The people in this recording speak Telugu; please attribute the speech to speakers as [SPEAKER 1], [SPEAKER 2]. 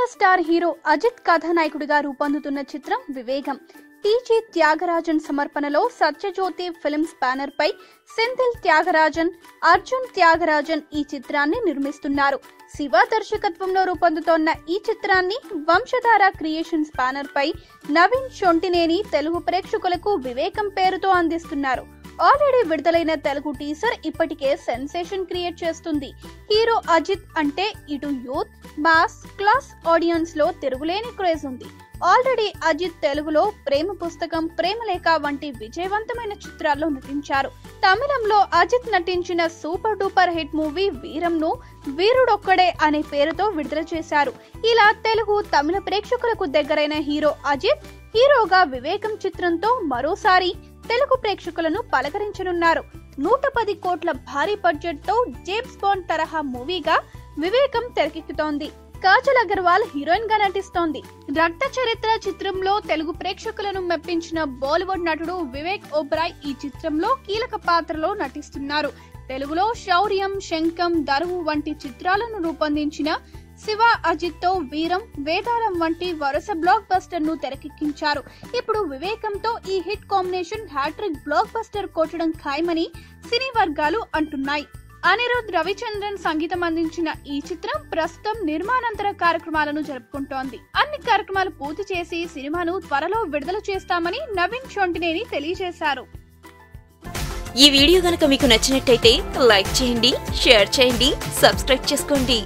[SPEAKER 1] పవర్ స్టార్ హీరో అజిత్ కథానాయకుడిగా రూపొందుతున్న చిత్రం వివేగం. టీజీ త్యాగరాజన్ సమర్పణలో సత్యజ్యోతి ఫిల్మ్స్ బ్యానర్ పై సెంథిల్ త్యాగరాజన్, అర్జున్ త్యాగరాజన్ ఈ చిత్రాన్ని నిర్మిస్తున్నారు. శివ దర్శకత్వంలో రూపొందుతోన్న ఈ చిత్రాన్ని వంశధార క్రియేషన్స్ బ్యానర్ పై నవీన్ షొంటినేని తెలుగు ప్రేక్షకులకు వివేకం పేరుతో అందిస్తున్నారు. ఆల్రెడీ విడుదలైన తెలుగు టీజర్ ఇప్పటికే సెన్సేషన్ క్రియేట్ చేస్తుంది. హీరో అజిత్ అంటే ఇటు యూత్, మాస్, క్లాస్ ఆడియన్స్ లో తిరుగులేని క్రేజ్ ఉంది. ఆల్రెడీ అజిత్ తెలుగులో ప్రేమ పుస్తకం, ప్రేమలేఖ వంటి విజయవంతమైన చిత్రాల్లో నటించారు. తమిళంలో అజిత్ నటించిన సూపర్ డూపర్ హిట్ మూవీ వీరంను వీరుడొక్కడే అనే పేరుతో విడుదల చేశారు. ఇలా తెలుగు, తమిళ ప్రేక్షకులకు దగ్గరైన హీరో అజిత్ హీరోగా వివేకం చిత్రంతో మరోసారి తెలుగు ప్రేక్షకులను పలకరించనున్నారు. 110 కోట్ల భారీ బడ్జెట్ తో జేమ్స్ బాండ్ తరహా మూవీగా వివేకం తెరకెక్కుతోంది. కాజల్ అగర్వాల్ హీరోయిన్ గా నటిస్తోంది. రక్త చరిత్ర చిత్రంలో తెలుగు ప్రేక్షకులను మెప్పించిన బాలీవుడ్ నటుడు వివేక్ ఒబెరాయ్ ఈ చిత్రంలో కీలక పాత్రలో నటిస్తున్నారు. తెలుగులో శౌర్యం, శంఖం, దరువు వంటి చిత్రాలను రూపొందించిన శివ అజిత్ తో వీరం, వేదాళం వంటి వరుస బ్లాక్ బస్టర్ ను తెరకెక్కించారు. ఇప్పుడు వివేకంతో ఈ hit combination hat-trick blockbuster కొట్టడం ఖాయమని సినీ వర్గాలు అంటున్నాయి. అనిరుద్ రవిచంద్రన్ సంగీతం అందించిన ఈ చిత్రం ప్రస్తుతం నిర్మాణాంతర కార్యక్రమాలను జరుపుకుంటోంది. అన్ని కార్యక్రమాలు పూర్తి చేసి సినిమాను త్వరలో విడుదల చేస్తామని నవీన్ షొంటినేని తెలియజేశారు.
[SPEAKER 2] ఈ వీడియో గనుక మీకు నచ్చినట్టయితే లైక్ చేయండి, షేర్ చేయండి, సబ్స్క్రైబ్ చేసుకోండి.